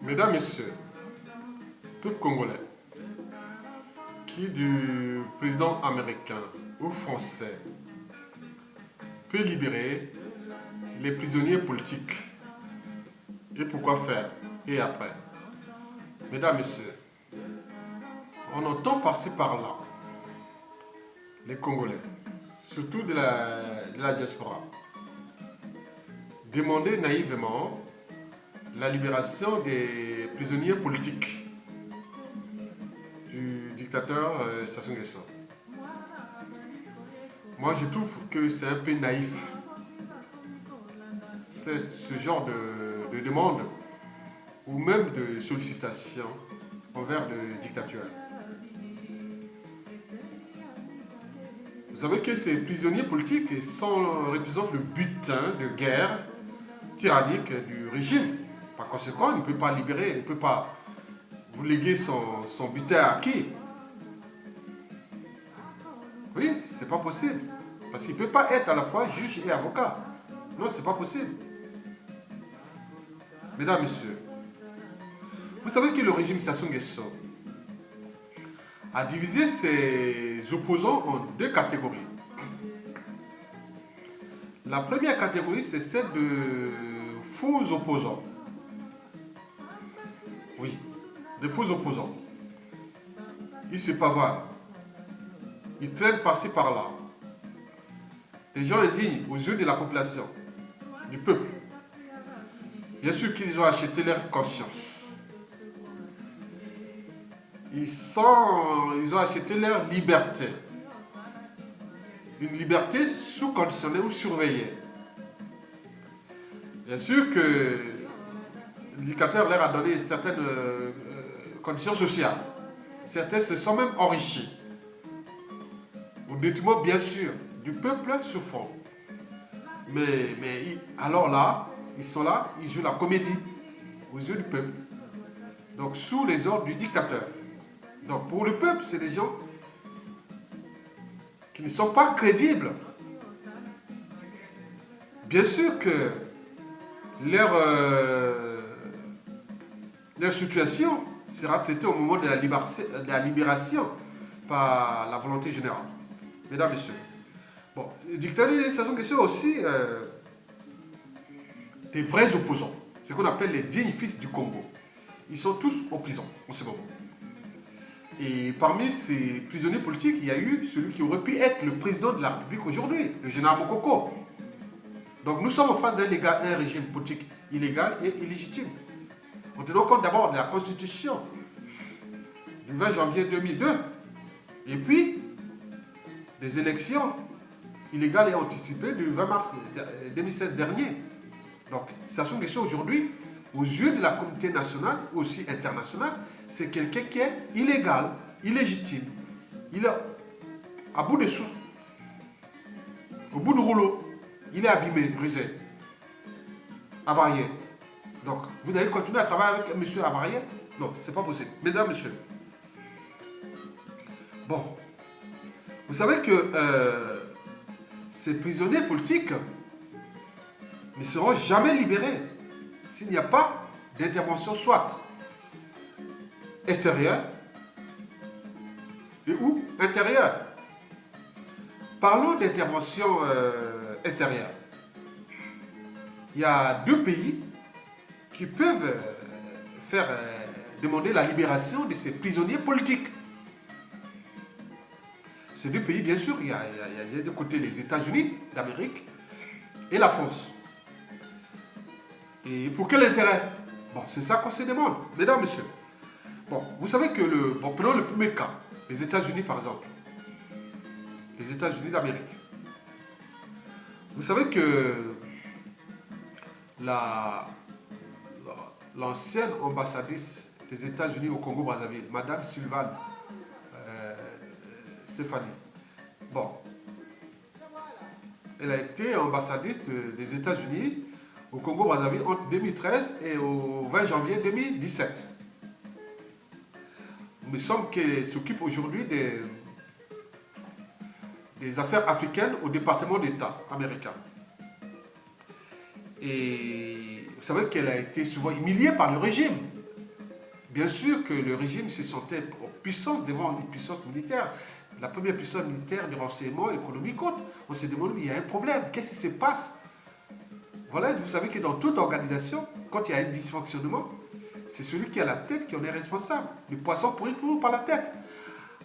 Mesdames, Messieurs, peuple congolais, qui du président américain ou français peut libérer les prisonniers politiques? Et pourquoi faire? Et après? Mesdames, Messieurs, on entend par-ci par-là les Congolais, surtout de la diaspora, demander naïvement la libération des prisonniers politiques du dictateur Sassou Nguesso. Moi, je trouve que c'est un peu naïf, ce genre de demande ou même de sollicitation envers le dictateur. Vous savez que ces prisonniers politiques représentent le butin de guerre tyrannique du régime. Par conséquent, il ne peut pas libérer, il ne peut pas vous léguer son butin à qui? Oui, c'est pas possible. Parce qu'il ne peut pas être à la fois juge et avocat. Non, c'est pas possible. Mesdames, Messieurs, vous savez que le régime Sassou Nguesso a divisé ses opposants en deux catégories. La première catégorie, c'est celle de faux opposants. Oui, des faux opposants. Ils se pavanent. Ils traînent par-ci par-là. Des gens indignes aux yeux de la population, du peuple. Bien sûr qu'ils ont acheté leur conscience. Ils ont acheté leur liberté. Une liberté sous conditionnée ou surveillée. Bien sûr que le dictateur leur a donné certaines conditions sociales. Certains se sont même enrichis. Au détriment, bien sûr, du peuple souffrant. Mais alors là, ils sont là, ils jouent la comédie aux yeux du peuple. Donc sous les ordres du dictateur. Donc pour le peuple, c'est des gens qui ne sont pas crédibles. Bien sûr que leur situation sera traitée au moment de la libération par la volonté générale. Mesdames, Messieurs. Bon, le dictateur Sassou Nguesso aussi des vrais opposants. Ce qu'on appelle les dignes fils du Congo. Ils sont tous en prison en ce moment. Et parmi ces prisonniers politiques, il y a eu celui qui aurait pu être le président de la République aujourd'hui, le général Mokoko. Donc nous sommes en face d'un régime politique illégal et illégitime. En tenant compte d'abord de la Constitution du 20 janvier 2002 et puis des élections illégales et anticipées du 20 mars 2016 dernier. Donc Sassou Nguesso aujourd'hui, aux yeux de la communauté nationale, aussi internationale, c'est quelqu'un qui est illégal, illégitime. Il est à bout de sous, au bout du rouleau. Il est abîmé, brisé, avarié. Donc, vous allez continuer à travailler avec un monsieur avarié? Non, c'est pas possible. Mesdames, Messieurs. Bon, vous savez que ces prisonniers politiques ne seront jamais libérés s'il n'y a pas d'intervention soit extérieure et ou intérieure. Parlons d'intervention extérieure. Il y a deux pays qui peuvent demander la libération de ces prisonniers politiques. Ces deux pays, bien sûr, il y a de côté les États-Unis d'Amérique et la France. Et pour quel intérêt? Bon, c'est ça qu'on se demande, mesdames, messieurs. Bon, vous savez que prenons le premier cas, les États-Unis par exemple. Les États-Unis d'Amérique. Vous savez que l'ancienne ambassadrice des États-Unis au Congo-Brazzaville, Madame Sylvane Stéphanie, bon, elle a été ambassadrice des États-Unis au Congo-Brazzaville entre 2013 et au 20 janvier 2017. Il me semble qu'elle s'occupe aujourd'hui des affaires africaines au département d'État américain. Et vous savez qu'elle a été souvent humiliée par le régime. Bien sûr que le régime se sentait en puissance devant une puissance militaire. La première puissance militaire du renseignement économique autre. On s'est demandé, mais il y a un problème. Qu'est-ce qui se passe? Voilà, vous savez que dans toute organisation, quand il y a un dysfonctionnement, c'est celui qui a la tête qui en est responsable. Le poisson pourrit toujours par la tête.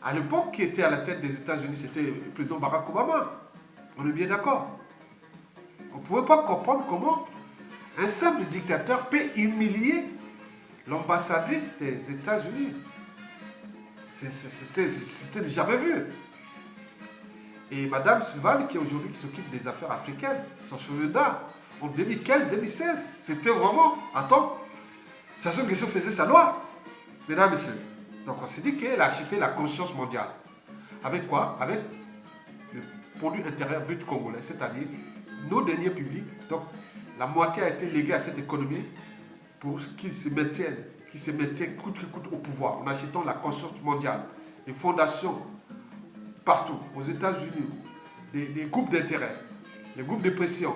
À l'époque, qui était à la tête des États-Unis, c'était le président Barack Obama. On est bien d'accord. On ne pouvait pas comprendre comment un simple dictateur peut humilier l'ambassadrice des États-Unis. C'était jamais vu. Et Madame Sullivan, qui aujourd'hui s'occupe des affaires africaines, son soldat, en 2015-2016, c'était vraiment... Attends, Sassou Nguesso faisait sa loi, mesdames et messieurs. Donc on s'est dit qu'elle a acheté la conscience mondiale. Avec quoi? Avec le produit intérieur brut congolais, c'est-à-dire nos deniers publics. Donc la moitié a été léguée à cette économie pour qu'ils se maintiennent coûte que coûte au pouvoir, en achetant la conscience mondiale, les fondations partout, aux États-Unis, des groupes d'intérêt, les groupes de pression,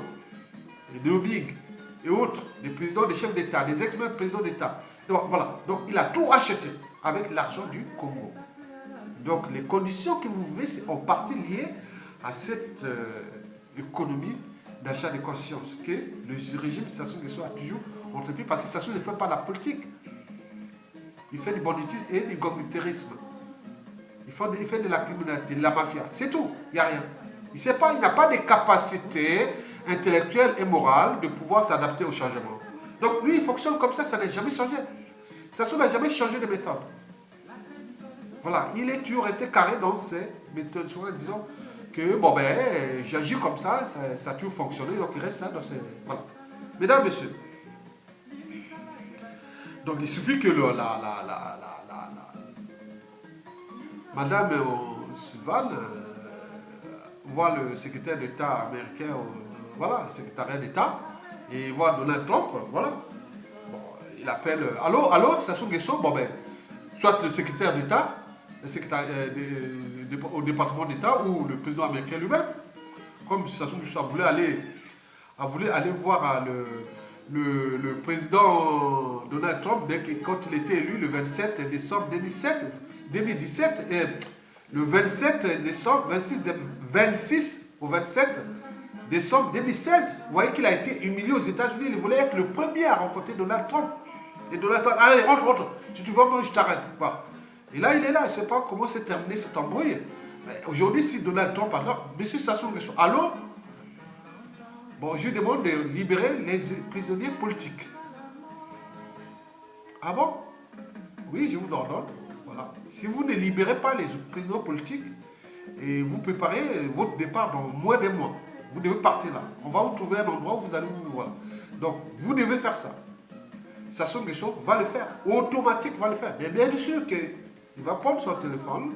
les lobbying et autres, des présidents, des chefs d'État, des ex-présidents d'État. Donc voilà, donc il a tout acheté avec l'argent du Congo. Donc les conditions que vous vivez, c'est en partie liées à cette économie d'achat de conscience que le régime Sassou Nguesso a toujours entrepris, parce que Sassou ne fait pas la politique. Il fait du banditisme et du gangsterisme. Il fait de la criminalité, de la mafia. C'est tout, il n'y a rien. Il n'a pas de capacité intellectuelle et morale de pouvoir s'adapter au changement. Donc lui, il fonctionne comme ça n'a jamais changé. Sassou n'a jamais changé de méthode. Voilà, il est toujours resté carré dans ses méthodes, disons que, bon ben, j'agis comme ça a toujours fonctionné, donc il reste là dans ses... Voilà. Mesdames, Messieurs, donc il suffit que Madame Sullivan voit le secrétaire d'État américain, voilà, le secrétariat d'État, et il voit Donald Trump, voilà. Bon, il appelle, allô, Sassou Nguesso, bon ben, soit le secrétaire d'État, au département d'État ou le président américain lui-même, comme Sassou Nguesso a voulu aller voir le président Donald Trump quand il était élu le 27 décembre 2017, et le 27 décembre, 26 au 27 décembre 2016, vous voyez qu'il a été humilié aux États-Unis. Il voulait être le premier à rencontrer Donald Trump. Et Donald Trump, allez, rentre, si tu veux, moi je t'arrête. Et là, il est là, je ne sais pas comment s'est terminé cette embrouille. Aujourd'hui, si Donald Trump, monsieur Sassou Nguesso, allô? Bon, je demande de libérer les prisonniers politiques. Ah bon? Oui, je vous l'ordonne. Voilà. Si vous ne libérez pas les prisonniers politiques, et vous préparez votre départ dans moins d'un mois, vous devez partir là. On va vous trouver un endroit où vous allez vous voir. Donc, vous devez faire ça. Sassou Nguesso va le faire. Automatique va le faire. Mais bien sûr qu'il va prendre son téléphone.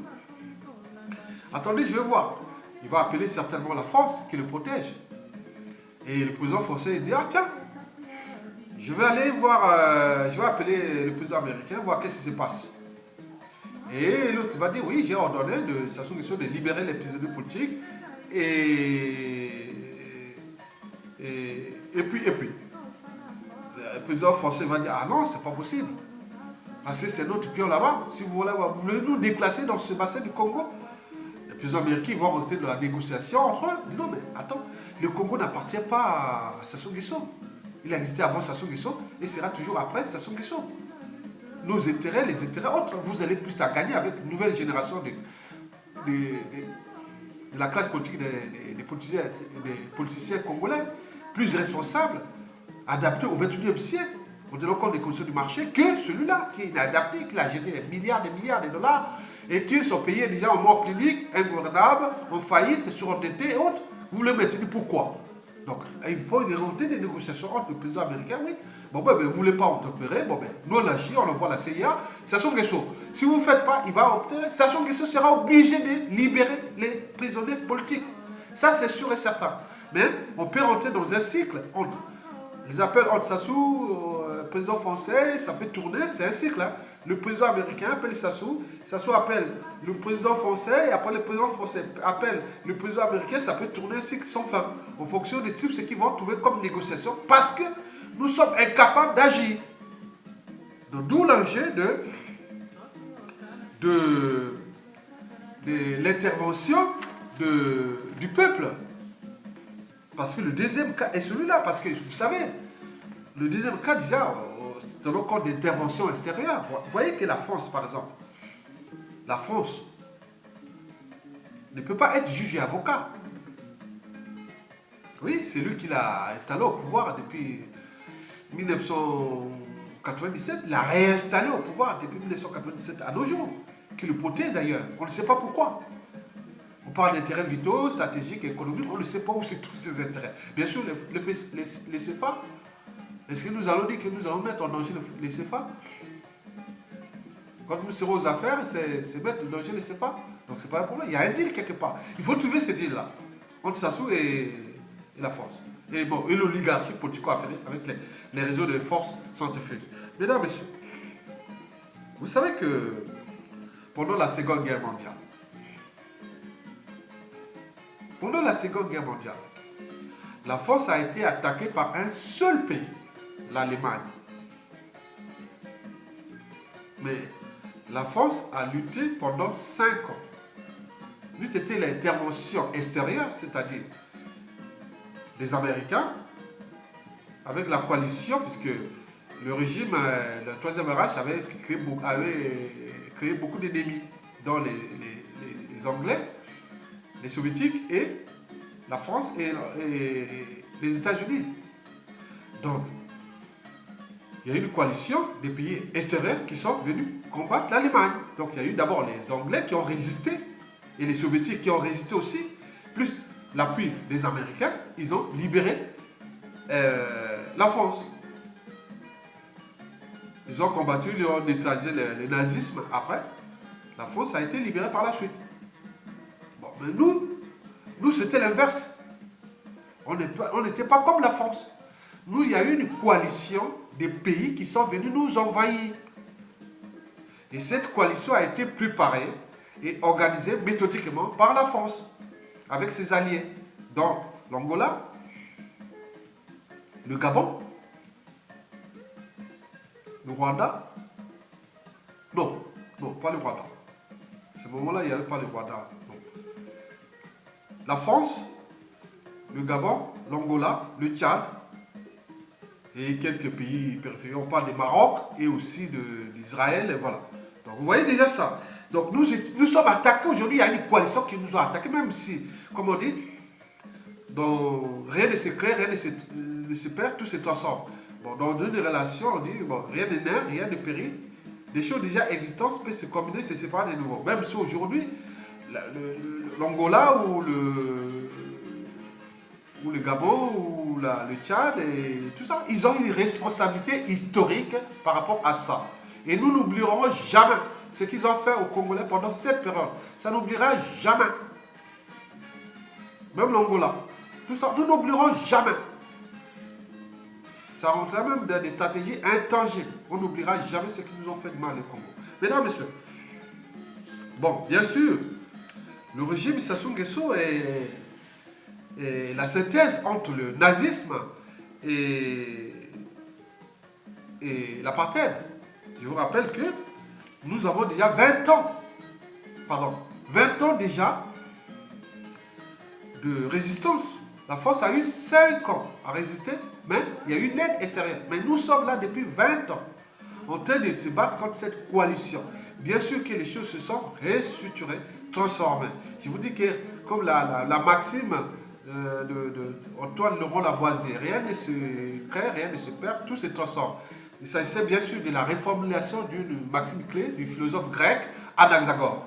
Attendez, je vais voir. Il va appeler certainement la France qui le protège. Et le président français dit, ah tiens, je vais aller voir, je vais appeler le président américain, voir qu'est-ce qui se passe. Et l'autre va dire, oui, j'ai ordonné de Sassou Nguesso de libérer les prisonniers politiques. Et puis, le président français va dire, ah non, c'est pas possible. Parce que c'est notre pion là-bas. Si vous voulez nous déclasser dans ce bassin du Congo, les présidents américains vont rentrer dans la négociation entre eux. Ils disent, non mais attends, le Congo n'appartient pas à Sassou Nguesso. Il a existé avant Sassou Nguesso et sera toujours après Sassou Nguesso. Nos intérêts, les intérêts autres, vous allez plus à gagner avec une nouvelle génération de la classe politique des politiciens congolais, plus responsables, adaptés au XXIe siècle, en tenant compte des conditions du marché, que celui-là qui est adapté, qui a géré des milliards de dollars, et qui sont payés déjà en mort clinique, ingouvernable, en faillite, surendettés et autres. Vous le maintenez pourquoi? Donc, il faut remonter des négociations entre le président américain, oui. Bon, ben, vous ne voulez pas obtempérer, bon, ben, nous on agit, on envoie la CIA, Sassou Nguesso. Si vous ne faites pas, il va obtempérer. Sassou Nguesso sera obligé de libérer les prisonniers politiques. Ça, c'est sûr et certain. Mais on peut rentrer dans un cycle entre les appels entre Sassou, président français, ça peut tourner, c'est un cycle. Hein. Le président américain appelle Sassou, Sassou appelle le président français, et après le président français appelle le président américain, ça peut tourner un cycle sans fin, en fonction des types, ce qu'ils vont trouver comme négociation, parce que nous sommes incapables d'agir. Donc, d'où l'enjeu de l'intervention du peuple. Parce que le deuxième cas est celui-là. Parce que, vous savez, le deuxième cas, déjà, dans le cas d'intervention extérieure, vous voyez que la France, par exemple, la France ne peut pas être juge et avocat. Oui, c'est lui qui l'a installé au pouvoir depuis 1997. Il l'a réinstallé au pouvoir depuis 1997 à nos jours. Qui le potait d'ailleurs. On ne sait pas pourquoi. On parle d'intérêts vitaux, stratégiques, économiques. On ne sait pas où c'est tous ces intérêts. Bien sûr, les CFA. Est-ce que nous allons dire que nous allons mettre en danger les CFA? Quand nous serons aux affaires, c'est mettre en danger les CFA. Donc c'est pas un problème. Il y a un deal quelque part. Il faut trouver ce deal-là entre Sassou et la France. Et bon, et l'oligarchie politico-affiliée avec les réseaux de forces centrifuges. Mesdames, Messieurs, vous savez que pendant la Seconde Guerre mondiale, la France a été attaquée par un seul pays, l'Allemagne. Mais la France a lutté pendant 5 ans. L'eût été l'intervention extérieure, c'est-à-dire des Américains, avec la coalition, puisque le régime, le Troisième Reich avait créé beaucoup d'ennemis, dont les Anglais, les Soviétiques et la France et les États-Unis. Donc, il y a eu une coalition des pays extérieurs qui sont venus combattre l'Allemagne. Donc, il y a eu d'abord les Anglais qui ont résisté et les Soviétiques qui ont résisté aussi, plus l'appui des Américains, ils ont libéré la France. Ils ont combattu, ils ont neutralisé le nazisme après. La France a été libérée par la suite. Bon, mais nous c'était l'inverse. On n'était pas comme la France. Nous, il y a eu une coalition des pays qui sont venus nous envahir. Et cette coalition a été préparée et organisée méthodiquement par la France, avec ses alliés. Donc, l'Angola, le Gabon, le Rwanda. Non, pas le Rwanda. À ce moment-là, il n'y avait pas le Rwanda. Non. La France, le Gabon, l'Angola, le Tchad et quelques pays périphériques. On parle du Maroc et aussi d'Israël. Et voilà. Donc, vous voyez déjà ça. Donc, nous sommes attaqués aujourd'hui. Il y a une coalition qui nous a attaqués, même si, comme on dit, donc, rien ne se crée, rien ne se perd, tout se transforme. Bon, dans une relation, on dit, bon, rien ne naît, rien ne périt. Des choses déjà existantes peuvent se combiner, se séparer de nouveau. Même si aujourd'hui, l'Angola ou le Gabon ou le Tchad et tout ça, ils ont une responsabilité historique par rapport à ça. Et nous n'oublierons jamais ce qu'ils ont fait aux Congolais pendant cette période. Ça n'oubliera jamais. Même l'Angola. Tout ça, nous n'oublierons jamais. Ça rentre même dans des stratégies intangibles. On n'oubliera jamais ce qu'ils nous ont fait de mal au Congo. Mesdames, Messieurs, bon, bien sûr, le régime Sassou Nguesso est la synthèse entre le nazisme et l'apartheid. Je vous rappelle que nous avons déjà 20 ans déjà de résistance. La France a eu 5 ans à résister, mais il y a eu l'aide extérieure. Mais nous sommes là depuis 20 ans, en train de se battre contre cette coalition. Bien sûr que les choses se sont restructurées, transformées. Je vous dis que, comme la maxime Antoine Laurent Lavoisier, rien ne se crée, rien ne se perd, tout se transforme. Il s'agissait bien sûr de la réformulation d'une maxime clé du philosophe grec Anaxagore.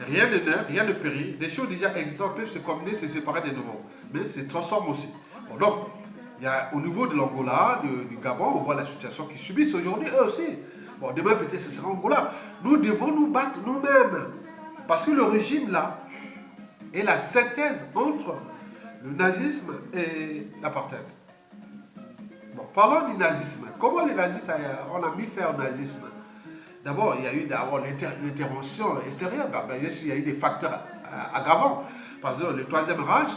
Rien ne naît, rien ne périt. Des choses déjà existantes peuvent se combiner, se séparer de nouveau. Mais se transforment aussi. Bon, donc, il y a, au niveau de l'Angola, du Gabon, on voit la situation qu'ils subissent aujourd'hui, eux aussi. Bon, demain peut-être ce sera Angola. Nous devons nous battre nous-mêmes. Parce que le régime là est la synthèse entre le nazisme et l'apartheid. Bon, parlons du nazisme. Comment les nazistes, on a mis fin au nazisme? D'abord, il y a eu l'intervention extérieure. Bien sûr, il y a eu des facteurs aggravants. Par exemple, le Troisième Reich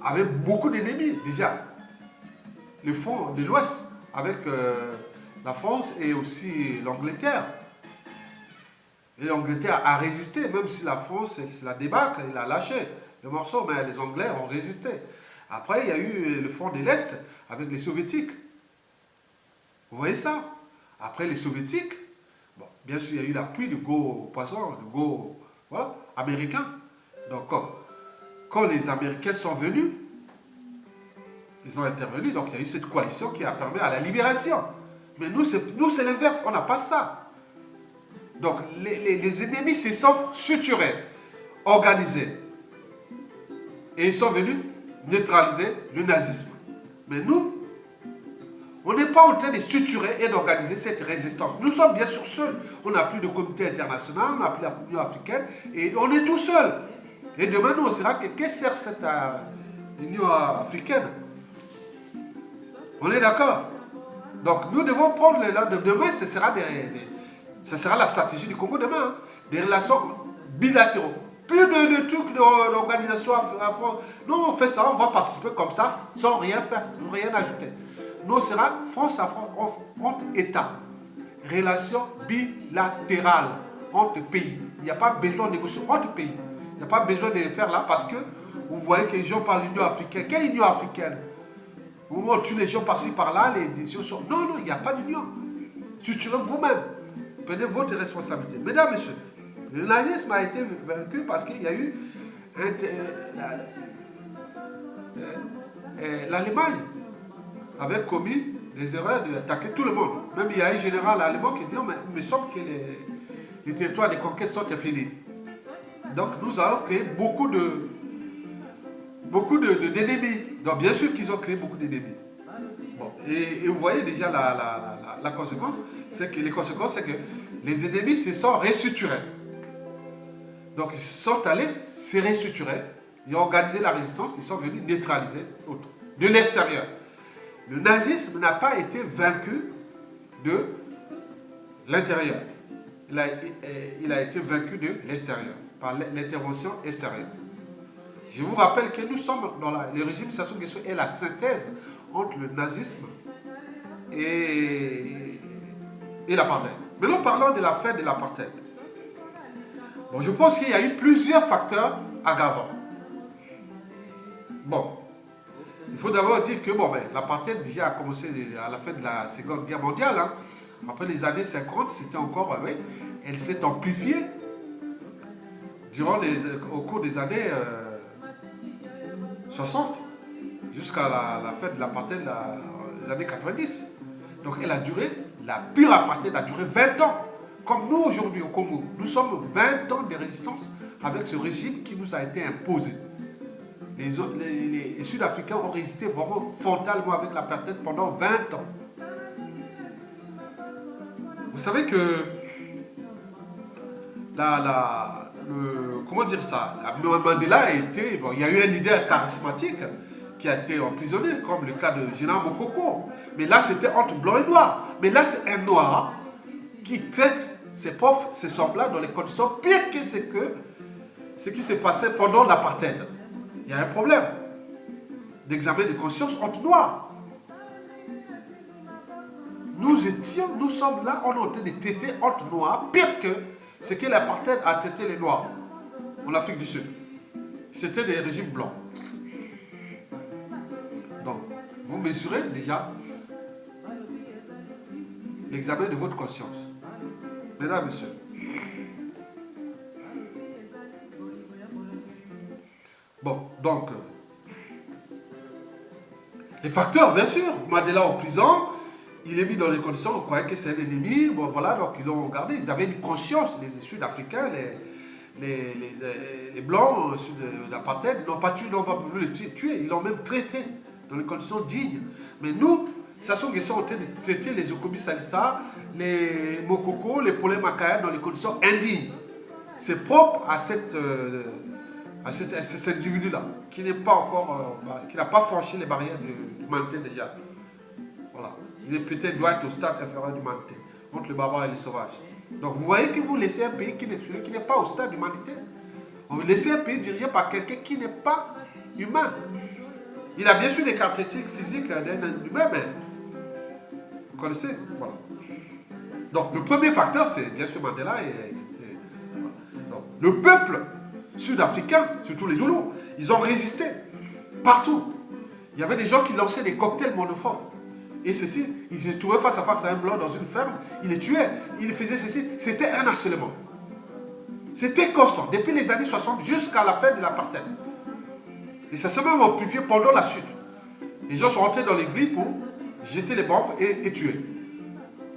avait beaucoup d'ennemis déjà. Le front de l'Ouest avec la France et aussi l'Angleterre. Et l'Angleterre a résisté, même si la France, c'est la débâcle, elle a lâché le morceau, mais les Anglais ont résisté. Après, il y a eu le front de l'Est avec les Soviétiques. Vous voyez ça? Après les Soviétiques, bon, bien sûr, il y a eu l'appui du go poisson, du go voilà, américain. Donc, quand les Américains sont venus, ils ont intervenu, donc il y a eu cette coalition qui a permis à la libération. Mais nous, c'est l'inverse, on n'a pas ça. Donc, les ennemis se sont suturés, organisés. Et ils sont venus neutraliser le nazisme. Mais nous, on n'est pas en train de suturer et d'organiser cette résistance. Nous sommes bien sûr seuls. On n'a plus de comité international, on n'a plus l'Union africaine, et on est tout seul. Et demain, nous, on sera que qu'est-ce que sert cette Union africaine? On est d'accord? Donc, nous devons prendre demain, ce sera la stratégie du Congo demain, hein, des relations bilatéraux. Plus de trucs d'organisation à fond. Nous, on fait ça, on va participer comme ça, sans rien faire, rien ajouter. Nous, on sera France à France, entre États. Relations bilatérales entre pays. Il n'y a pas besoin de négocier entre pays. Il n'y a pas besoin de faire là parce que vous voyez que les gens parlent de l'Union africaine. Quelle Union africaine? On tue les gens par-ci par-là, les gens sont... Non, non, il n'y a pas d'union. Tuez vous-même. Prenez votre responsabilité. Mesdames, messieurs, le nazisme a été vaincu parce qu'il y a eu l'Allemagne avait commis des erreurs d'attaquer tout le monde. Même il y a un général allemand qui dit mais il me semble que les territoires de conquête sont finis. Donc nous avons créé beaucoup d'ennemis. Donc bien sûr qu'ils ont créé beaucoup d'ennemis. Bon, et vous voyez déjà la conséquence, c'est que les ennemis se sont restructurés. Donc ils sont allés se restructurer, ils ont organisé la résistance, ils sont venus neutraliser l'autre, de l'extérieur. Le nazisme n'a pas été vaincu de l'intérieur. Il a été vaincu de l'extérieur, par l'intervention extérieure. Je vous rappelle que nous sommes dans le régime Sassou Nguesso est la synthèse entre le nazisme et l'apartheid. Maintenant, parlons de la fin de l'apartheid. Bon, je pense qu'il y a eu plusieurs facteurs aggravants. Bon, il faut d'abord dire que l'apartheid déjà a commencé à la fin de la Seconde Guerre mondiale. Hein. Après les années 50, c'était encore, elle s'est amplifiée au cours des années 60, jusqu'à la fin de l'apartheid, les années 90. Donc elle a duré, la pire apartheid a duré 20 ans. Comme nous aujourd'hui au Congo, nous sommes 20 ans de résistance avec ce régime qui nous a été imposé. Les Sud-Africains ont résisté vraiment frontalement avec l'apartheid pendant 20 ans. Vous savez que comment dire ça, Mandela a été, il y a eu un leader charismatique qui a été emprisonné, comme le cas de Général Mokoko. Mais là, c'était entre blanc et noir. Mais là, c'est un noir qui traite ses pauvres, ses semblables dans les conditions pires que ce qui s'est passé pendant l'apartheid. Il y a un problème d'examen de conscience entre noirs. Nous sommes là, on est en train de traiter entre noirs, pire que ce que l'apartheid a traité les noirs en Afrique du Sud. C'était des régimes blancs. Donc, vous mesurez déjà l'examen de votre conscience. Mesdames, messieurs. Bon, donc, les facteurs, bien sûr. Mandela en prison, il est mis dans les conditions, on croyait que c'est un ennemi. Bon, voilà, donc ils l'ont gardé. Ils avaient une conscience, les Sud-Africains, les Blancs de l'apartheid, ils n'ont pas tué, ils n'ont pas voulu le tuer. Ils l'ont même traité dans les conditions dignes. Mais nous, Sassou Nguesso ont traité les Okobi Salissa, les Mokoko, les Paulin Makaya dans les conditions indignes. C'est propre à cet individu-là, qui n'est pas encore, qui n'a pas franchi les barrières de l'humanité déjà. Voilà. Il est peut-être doit être au stade inférieur de l'humanité, entre le barbare et les sauvages. Donc vous voyez que vous laissez un pays qui n'est pas au stade d'humanité. Vous laissez un pays dirigé par quelqu'un qui n'est pas humain. Il a bien sûr des caractéristiques physiques d'un humain, mais connaissez? Voilà. Donc, le premier facteur, c'est bien sûr Mandela donc, le peuple sud-africain, surtout les Zoulous, ils ont résisté partout. Il y avait des gens qui lançaient des cocktails Molotov. Et ceci, ils se trouvaient face à face à un blanc dans une ferme, ils les tuaient, ils faisaient ceci. C'était un harcèlement. C'était constant, depuis les années 60 jusqu'à la fin de l'apartheid. Et ça s'est même amplifié pendant la chute. Les gens sont rentrés dans l'église pour jeter les bombes et tuer.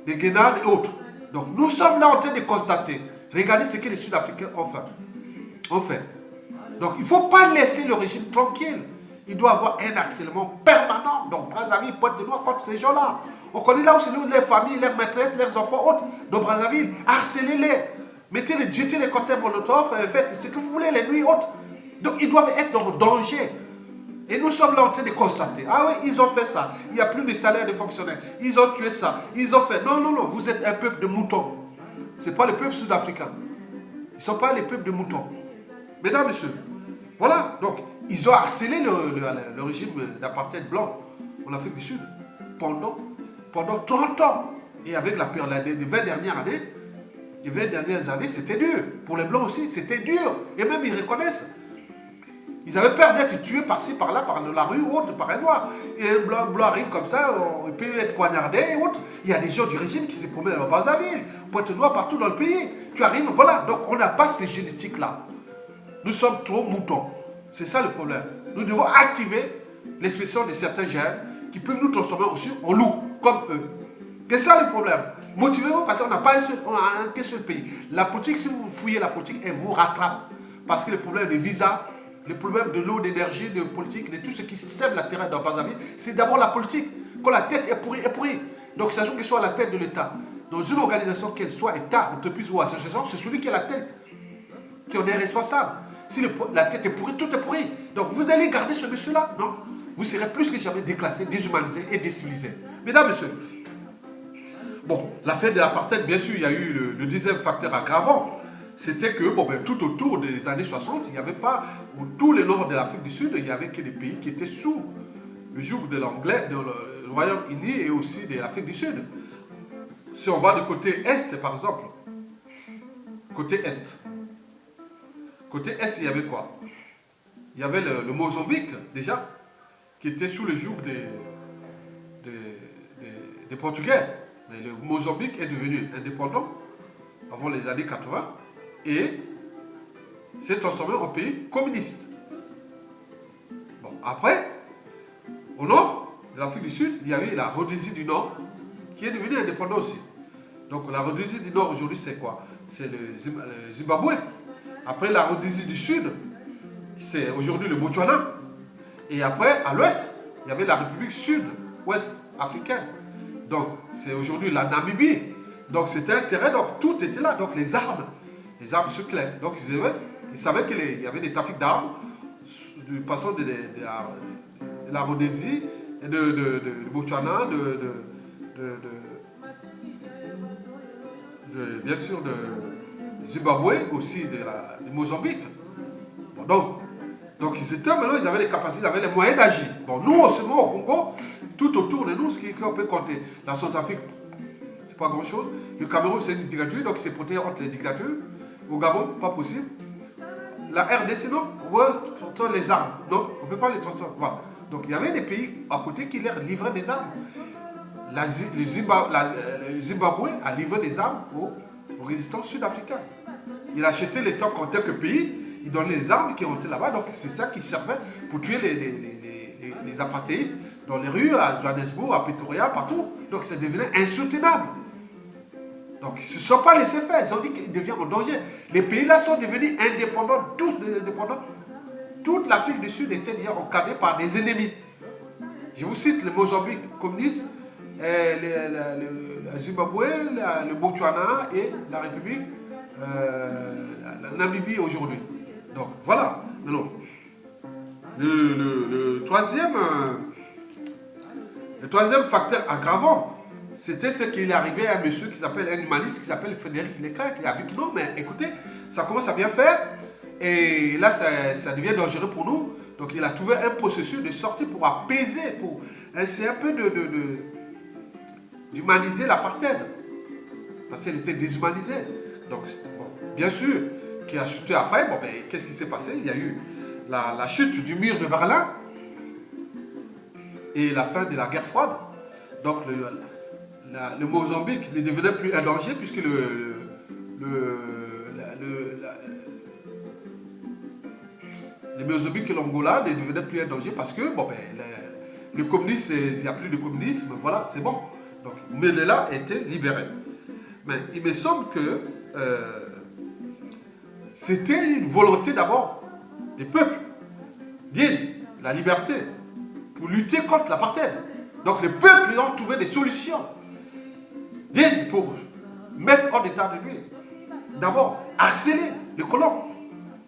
Des grenades et autres. Donc nous sommes là en train de constater. Regardez ce que les Sud-Africains ont fait. Donc il ne faut pas laisser le régime tranquille. Il doit avoir un harcèlement permanent. Donc Brazzaville, Pointe-Noire contre ces gens-là. On connaît là où c'est les familles, leurs maîtresses, leurs enfants, autres. Donc Brazzaville, harcelez-les. Jetez les cocktails Molotov, faites ce que vous voulez, les nuits hautes. Donc ils doivent être en danger. Et nous sommes là en train de constater. Ah oui, ils ont fait ça. Il n'y a plus de salaire de fonctionnaires. Ils ont tué ça. Ils ont fait. Non, non, non. Vous êtes un peuple de moutons. Ce n'est pas le peuple sud-africain. Ils ne sont pas les peuples de moutons. Mesdames, messieurs. Voilà. Donc, ils ont harcelé le régime d'apartheid blanc en Afrique du Sud pendant 30 ans. Et avec la période des 20 dernières années, les 20 dernières années, c'était dur. Pour les Blancs aussi, c'était dur. Et même, ils reconnaissent. Ils avaient peur d'être tués par-ci, par-là, par la rue ou autre, par un noir. Et un blanc arrive comme ça, il peut être poignardé et autres. Il y a des gens du régime qui se promènent dans Brazzaville, Pointe-Noire, partout dans le pays. Tu arrives, voilà. Donc, on n'a pas ces génétiques-là. Nous sommes trop moutons. C'est ça le problème. Nous devons activer l'expression de certains gènes qui peuvent nous transformer aussi en loups, comme eux. C'est ça le problème. Motivez-vous parce qu'on n'a pas un seul pays. La politique, si vous fouillez la politique, elle vous rattrape. Parce que le problème des visas, le problème de l'eau, d'énergie, de politique, de tout ce qui sème la terre dans Brazzaville, c'est d'abord la politique. Quand la tête est pourrie. Donc, sachant qu'il soit à la tête de l'État, dans une organisation, qu'elle soit État, entreprise ou association, c'est celui qui est la tête qui en est responsable. Si la tête est pourrie, tout est pourri. Donc, vous allez garder ce monsieur-là? Non. Vous serez plus que jamais déclassé, déshumanisé et décivilisé. Mesdames, messieurs, bon, la fin de l'apartheid, bien sûr, il y a eu le deuxième facteur aggravant. C'était que, tout autour des années 60, il n'y avait pas, ou tout le nord de l'Afrique du Sud, il n'y avait que des pays qui étaient sous le joug de l'anglais, du Royaume-Uni et aussi de l'Afrique du Sud. Si on va du côté Est, par exemple, côté Est, il y avait quoi? Il y avait le Mozambique, déjà, qui était sous le joug des Portugais. Mais le Mozambique est devenu indépendant avant les années 80 et s'est transformé en pays communiste. Bon, après, au nord de l'Afrique du Sud, il y avait la Rhodésie du Nord qui est devenue indépendante aussi. Donc la Rhodésie du Nord aujourd'hui c'est quoi? C'est le Zimbabwe. Après la Rhodésie du Sud, c'est aujourd'hui le Botswana. Et après, à l'ouest, il y avait la République sud-ouest africaine. Donc, c'est aujourd'hui la Namibie. Donc, c'était un terrain, donc tout était là. Donc, les armes circulaient. Donc, ils savaient qu'il y avait des trafics d'armes, passant de la Rhodésie, de Botswana, bien sûr, de Zimbabwe, aussi de Mozambique. Bon, donc, ils avaient les capacités, ils avaient les moyens d'agir. Bon, nous, seulement au Congo, tout autour de nous, ce qu'on peut compter. La Centrafrique, c'est pas grand-chose. Le Cameroun, c'est une dictature, donc c'est protégé entre les dictatures. Au Gabon, pas possible. La RDC, non, on voit les armes. Non, on ne peut pas les transformer. Voilà. Donc, il y avait des pays à côté qui leur livraient des armes. Le Zimbabwe a livré des armes aux résistants sud-africains. Il a acheté les tanks en tant que pays. Ils donnaient les armes qui rentraient là-bas, donc c'est ça qui servait pour tuer les apartheid dans les rues, à Johannesburg, à Pretoria, partout. Donc ça devenait insoutenable. Donc ils ne se sont pas laissés faire, ils ont dit qu'ils deviennent en danger. Les pays-là sont devenus indépendants, tous indépendants. Toute l'Afrique du Sud était déjà encadrée par des ennemis. Je vous cite le Mozambique communiste, le Zimbabwe, le Botswana et la République, la Namibie aujourd'hui. Donc voilà. Non. Le troisième facteur aggravant, c'était ce qui est arrivé à un monsieur qui s'appelle un humaniste, qui s'appelle Frédéric Leclerc, qui a vu que non, mais écoutez, ça commence à bien faire, et là ça devient dangereux pour nous. Donc il a trouvé un processus de sortie pour apaiser, c'est un peu d'humaniser l'apartheid. Parce qu'elle était déshumanisée. Donc, bon, bien sûr, qui a chuté après, bon, ben, qu'est-ce qui s'est passé? Il y a eu la chute du mur de Berlin et la fin de la guerre froide. Donc, le Mozambique ne devenait plus un danger puisque le Mozambique et l'Angola ne devenaient plus un danger parce que bon, ben, le communisme, il n'y a plus de communisme, voilà, c'est bon. Donc, Mandela était libéré. Mais il me semble que c'était une volonté d'abord des peuples, dire la liberté, pour lutter contre l'apartheid. Donc, les peuples ils ont trouvé des solutions dignes pour mettre hors d'état de nuire. D'abord, harceler les colons,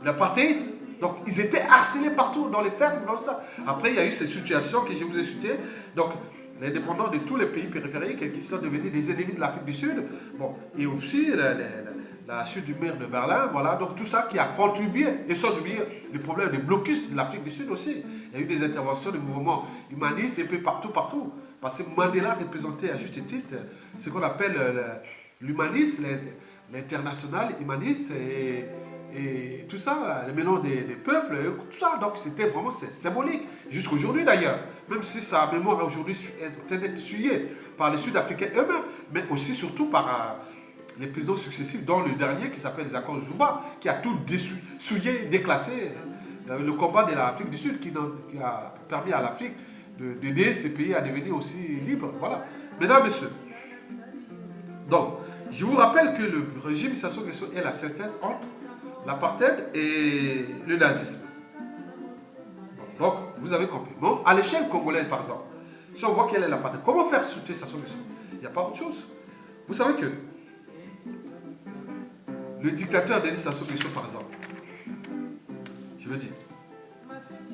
l'apartheid. Donc, ils étaient harcelés partout, dans les fermes, dans ça. Après, il y a eu ces situations que je vous ai citées. Donc, les indépendants de tous les pays périphériques qui sont devenus des ennemis de l'Afrique du Sud. Bon, et aussi la chute du mur de Berlin, voilà. Donc, tout ça qui a contribué, et sans oublier le problème de blocus de l'Afrique du Sud aussi. Il y a eu des interventions de mouvements humanistes et puis partout. Parce que Mandela représentait à juste titre ce qu'on appelle l'humanisme, l'international humaniste et tout ça, le mélange des peuples, tout ça. Donc c'était vraiment symbolique, jusqu'aujourd'hui d'ailleurs. Même si sa mémoire aujourd'hui est d'être souillée par les Sud-Africains eux-mêmes, mais aussi surtout par les présidents successifs, dont le dernier qui s'appelle les accords de Zouba, qui a tout souillé, déclassé. Le combat de l'Afrique du Sud qui a permis à l'Afrique d'aider ces pays à devenir aussi libres. Voilà. Mesdames, Messieurs, donc, je vous rappelle que le régime Sassou Nguesso est la synthèse entre l'apartheid et le nazisme. Donc, vous avez compris. Bon, à l'échelle congolaise, par exemple, si on voit quelle est l'apartheid, comment faire sauter Sassou Nguesso? Il n'y a pas autre chose. Vous savez que le dictateur Denis Sassou Nguesso, par exemple,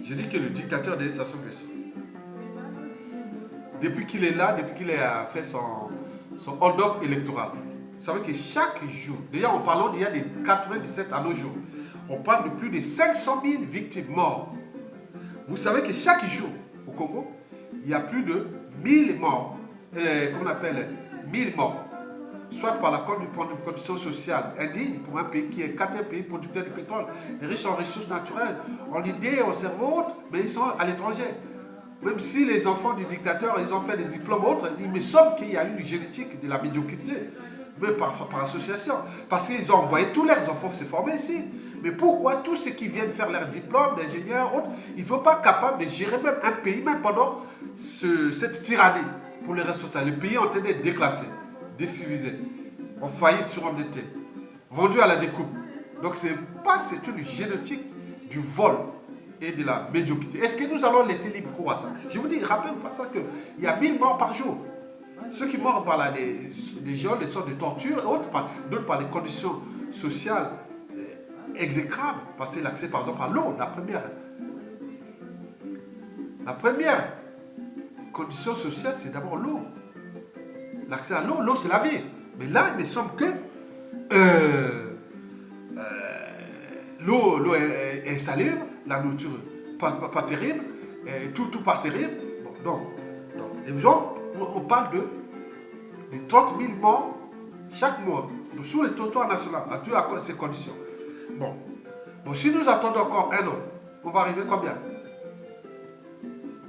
je dis que le dictateur Denis Sassou Nguesso, depuis qu'il est là, depuis qu'il a fait son hold-up électoral, vous savez que chaque jour, déjà en parlant d'il y a des 97 à nos jours, on parle de plus de 500 000 victimes mortes. Vous savez que chaque jour, au Congo, il y a plus de 1000 morts, qu'on appelle 1000 morts, soit par la condition sociale indigne pour un pays qui est quatrième pays producteur de pétrole, riche en ressources naturelles, en idées, en cerveau autres, mais ils sont à l'étranger. Même si les enfants du dictateur, ils ont fait des diplômes autres, il me semble qu'il y a eu une génétique de la médiocrité, même par association. Parce qu'ils ont envoyé tous leurs enfants se former ici. Mais pourquoi tous ceux qui viennent faire leur diplôme d'ingénieur autres, ils ne sont pas capables de gérer même un pays, même pendant cette tyrannie pour les responsables. Le pays est en train d'être déclassé, décivilisé, en faillite surendetté, vendu à la découpe. Donc c'est une génétique du vol et de la médiocrité. Est-ce que nous allons laisser libre cours à ça? Je vous dis, rappelez-vous pas ça qu'il y a 1000 morts par jour. Ceux qui meurent par les gens, les sortes de torture, d'autres par les conditions sociales exécrables, parce que l'accès par exemple à l'eau, la première condition sociale, c'est d'abord l'eau. L'accès à l'eau, l'eau c'est la vie. Mais là, il me semble que l'eau est salubre, la nourriture pas terrible, tout pas terrible. Bon, donc, les gens, on parle de 30 000 morts chaque mois sur le territoire national, à toutes ces conditions. Bon, si nous attendons encore un an, on va arriver combien?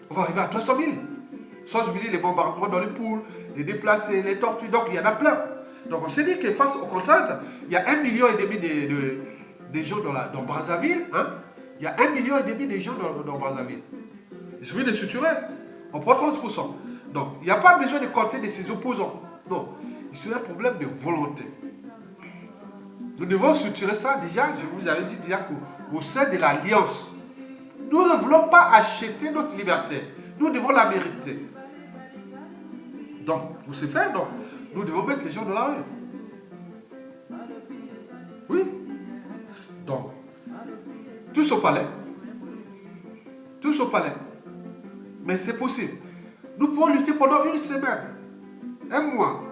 On va arriver à 300 000. Sans oublier les bombardements dans les poules, les déplacés, les tortues, donc il y en a plein. Donc on s'est dit que face aux contraintes, il y a 1,5 million de gens dans Brazzaville. Hein? Il y a 1,5 million de gens dans Brazzaville. Il suffit de suturer. On prend 30%. Donc il n'y a pas besoin de compter de ses opposants. Non, c'est un problème de volonté. Nous devons suturer ça déjà, je vous avais dit déjà qu'au sein de l'Alliance, nous ne voulons pas acheter notre liberté. Nous devons la mériter. Donc, pour ce faire, donc, nous devons mettre les gens dans la rue. Oui. Donc, tous au palais. Tous au palais. Mais c'est possible. Nous pouvons lutter pendant une semaine, un mois.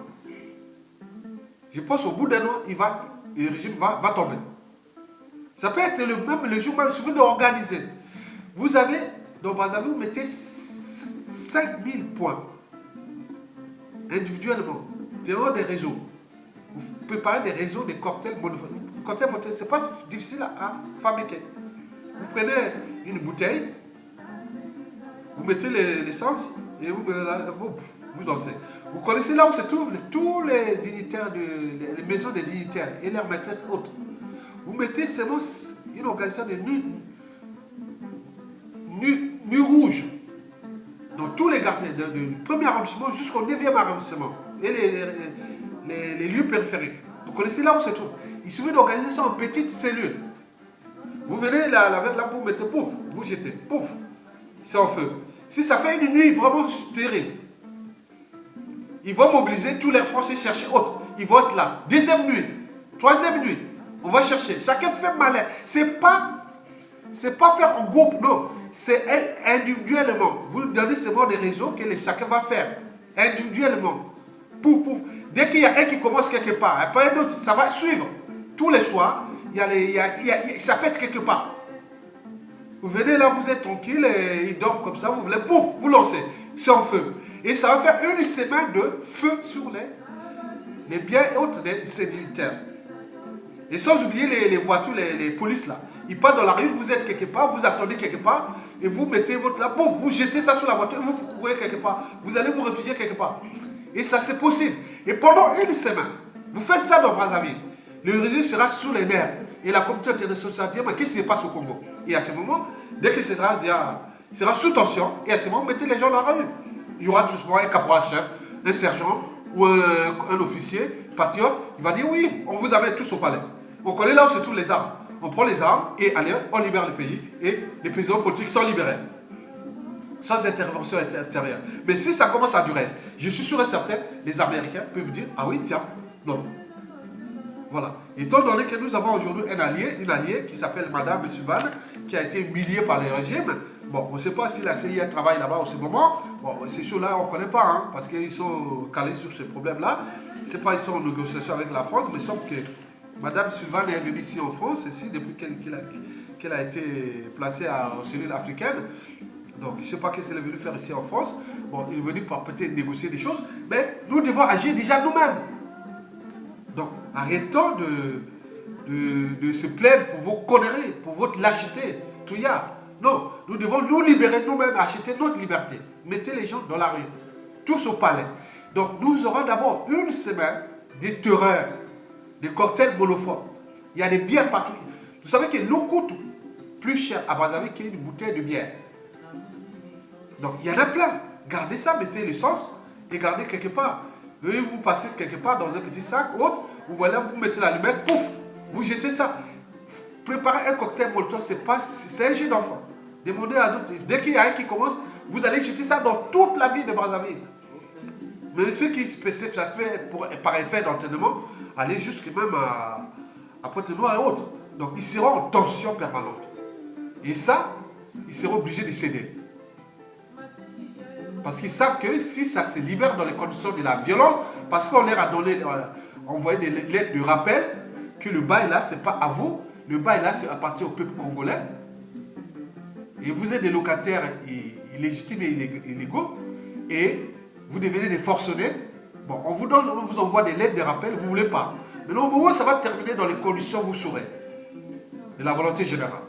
Je pense qu'au bout d'un an, le régime va tomber. Ça peut être même le jour même, il suffit d'organiser. Vous avez, dans Brazzaville, vous mettez 5000 points. individuellement, tenant des réseaux. Vous préparez des réseaux, des cocktails monophoniques. Cocktail monophonique, ce n'est pas difficile à fabriquer. Vous prenez une bouteille, vous mettez l'essence et vous dansez. Vous connaissez là où se trouvent tous les dignitaires, les maisons des dignitaires et leurs maîtresses autres. Vous mettez seulement une organisation de nuit rouge dans tous les quartiers, du premier arrondissement jusqu'au 9e arrondissement et les lieux périphériques. Vous connaissez là où se trouve. Il suffit d'organiser ça en petites cellules. Vous venez avec la peau, vous mettez pouf, vous jetez, pouf, c'est en feu. Si ça fait une nuit vraiment terrible, ils vont mobiliser tous les Français chercher autre. Ils vont être là. Deuxième nuit, troisième nuit, on va chercher. Chacun fait malin. C'est pas faire en groupe, non. C'est individuellement. Vous donnez seulement des réseaux que chacun va faire. Individuellement. Pouf, pouf. Dès qu'il y a un qui commence quelque part, après un autre, ça va suivre. Tous les soirs, ça pète quelque part. Vous venez là, vous êtes tranquille, et ils dorment comme ça, vous voulez, pouf, vous lancez. C'est en feu. Et ça va faire une semaine de feu sur les biens et autres des dignitaires. Et sans oublier les voitures, les polices là. Ils partent dans la rue, vous êtes quelque part, vous attendez quelque part, et vous mettez votre là, pouf, vous jetez ça sur la voiture, vous courez quelque part. Vous allez vous réfugier quelque part. Et ça, c'est possible. Et pendant une semaine, vous faites ça dans Brazzaville. Le résultat sera sous les nerfs. Et la communauté internationale va dire, mais qu'est-ce qui se passe au Congo? Et à ce moment, dès que ce sera sous tension, et à ce moment, mettez les gens dans la rue. Il y aura tout simplement un caporal-chef, un sergent ou un officier patriote. Il va dire, oui, on vous amène tous au palais. On connaît là où se trouvent les armes. On prend les armes et allez, on libère le pays. Et les prisonniers politiques sont libérés. Sans intervention extérieure. Mais si ça commence à durer, je suis sûr et certain, les Américains peuvent dire, ah oui, tiens, non. Voilà. Étant donné que nous avons aujourd'hui une alliée qui s'appelle Madame Subane, qui a été humiliée par le régime. Bon, on ne sait pas si la CIA travaille là-bas en ce moment. Bon, ces choses-là, on ne connaît pas, hein, parce qu'ils sont calés sur ce problème-là. Je ne sais pas, ils sont en négociation avec la France, mais il semble que Madame Subane est venue ici en France, ici, depuis qu'elle a été placée aux cellules africaines. Donc, je ne sais pas qu'est-ce qu'elle est venue faire ici en France. Bon, elle est venue pour peut-être négocier des choses, mais nous devons agir déjà nous-mêmes. Donc, arrêtons de se plaindre pour vos conneries, pour votre lâcheté, tout y a. Non, nous devons nous libérer nous-mêmes, acheter notre liberté. Mettez les gens dans la rue, tous au palais. Donc, nous aurons d'abord une semaine de terreur, de cocktails monophores. Il y a des bières partout. Vous savez que l'eau coûte plus cher à Brazzaville qu'une bouteille de bière. Donc, il y en a plein. Gardez ça, mettez l'essence et gardez quelque part. Vous passez quelque part dans un petit sac ou autre, vous voyez, vous mettez l'allumette, pouf, vous jetez ça. Préparer un cocktail Molotov, c'est un jeu d'enfant. Demandez à d'autres. Dès qu'il y a un qui commence, vous allez jeter ça dans toute la ville de Brazzaville. Mais ceux qui se fait par effet d'entraînement, aller jusqu'à même à Pointe-Noire et autres. Donc ils seront en tension permanente. Et ça, ils seront obligés de céder. Parce qu'ils savent que si ça se libère dans les conditions de la violence, parce qu'on leur a donné, envoyé des lettres de rappel que le bail là, ce n'est pas à vous, le bail là, c'est à partir au peuple congolais. Et vous êtes des locataires illégitimes et illégaux, et vous devenez des forcenés. Bon, on vous envoie des lettres de rappel, vous ne voulez pas. Mais au moment où ça va terminer dans les conditions, vous saurez, de la volonté générale.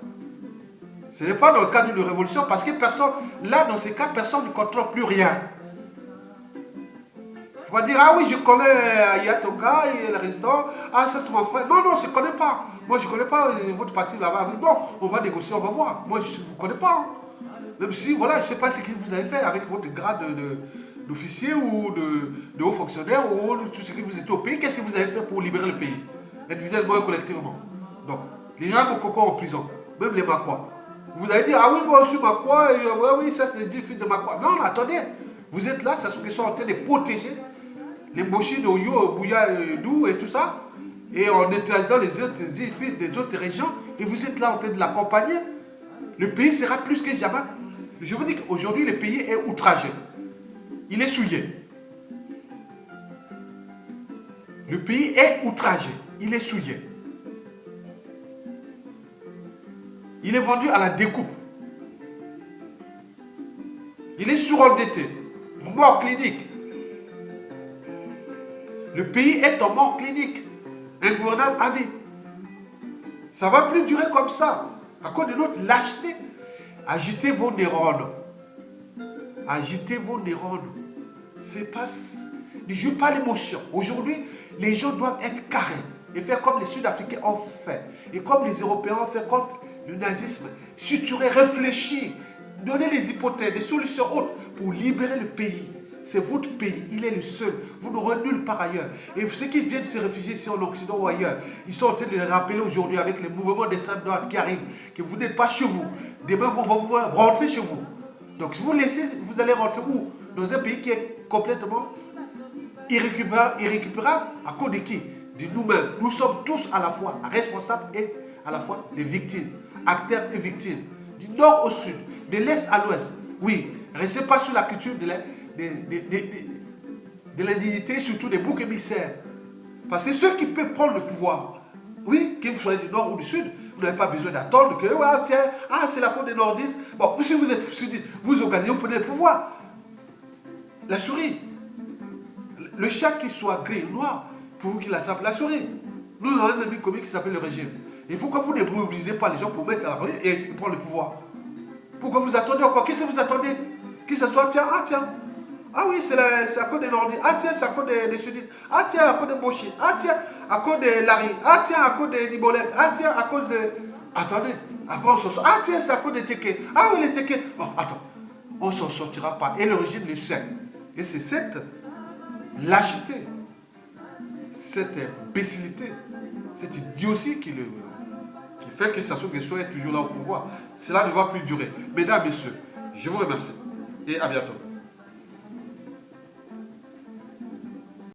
Ce n'est pas dans le cadre d'une révolution parce que personne, là dans ces cas, personne ne contrôle plus rien. Il ne faut pas dire, ah oui, je connais Ayatonga et le résident, ah ça c'est mon frère. Non, non, je ne connais pas. Moi je ne connais pas votre passif là-bas. Non, on va négocier, on va voir. Moi je ne vous connais pas. Hein. Même si, voilà, je ne sais pas ce que vous avez fait avec votre grade d'officier ou de haut fonctionnaire ou tout ce que vous étiez au pays. Qu'est-ce que vous avez fait pour libérer le pays, individuellement et collectivement. Donc, les gens ont coco en prison, même les Makois. Vous allez dire, ah oui, moi je suis Makwa, et oui, ça c'est des fils de Makwa. Non, non, attendez, vous êtes là, ça qu'ils sont en train de protéger les Mboshi de Oyo, Bouya, Dou et tout ça, et en neutralisant les autres fils des autres régions, et vous êtes là en train de l'accompagner. Le pays sera plus que jamais. Je vous dis qu'aujourd'hui, le pays est outragé. Il est souillé. Le pays est outragé. Il est souillé. Il est vendu à la découpe. Il est surendetté. Mort clinique. Le pays est en mort clinique. Ingouvernable à vie. Ça ne va plus durer comme ça. À cause de notre lâcheté. Agitez vos neurones. Agitez vos neurones. C'est pas... Ne jouez pas l'émotion. Aujourd'hui, les gens doivent être carrés et faire comme les Sud-Africains ont fait. Et comme les Européens ont fait contre le nazisme. Suturer, réfléchir, donner des hypothèses, des solutions autres pour libérer le pays. C'est votre pays, il est le seul. Vous n'aurez nulle part ailleurs. Et ceux qui viennent se réfugier ici en Occident ou ailleurs, ils sont en train de le rappeler aujourd'hui avec les mouvements des saints noirs qui arrivent, que vous n'êtes pas chez vous. Demain, vous rentrez chez vous. Donc, si vous laissez, vous allez rentrer où? Dans un pays qui est complètement irrécupérable. À cause de qui? De nous-mêmes. Nous sommes tous à la fois responsables et à la fois des victimes. Acteurs et victimes. Du nord au sud, de l'est à l'ouest. Oui, restez pas sur la culture de l'indignité, surtout des boucs émissaires. Parce que ceux qui peuvent prendre le pouvoir, oui, que vous soyez du nord ou du sud, vous n'avez pas besoin d'attendre que, ouais, tiens, c'est la faute des nordistes. Bon, si vous êtes sudistes, vous organisez, vous prenez le pouvoir. La souris. Le chat qui soit gris ou noir, pour vous qu'il attrape la souris. Nous avons un ennemi commun qui s'appelle le régime. Et pourquoi vous ne mobilisez pas les gens pour mettre la rue et prendre le pouvoir? Pourquoi vous attendez encore? Qu'est-ce que vous attendez? Que ce soit, tiens, oui, c'est à cause des nordistes. Ah tiens, c'est à cause des sudistes. Ah tiens, à cause de Boshi. Ah tiens, à cause de Larry. Ah tiens, à cause de Nibolek. Ah tiens, à cause de... Attendez, après on s'en sort. Ah tiens, c'est à cause des Teke. Ah oui, les Teke. Bon, attends, on ne s'en sortira pas. Et le régime le sait. Et c'est cette lâcheté, cette imbécilité, cette idiotie qui fait que Sassou Nguesso est toujours là au pouvoir. Cela ne va plus durer. Mesdames, messieurs, je vous remercie et à bientôt.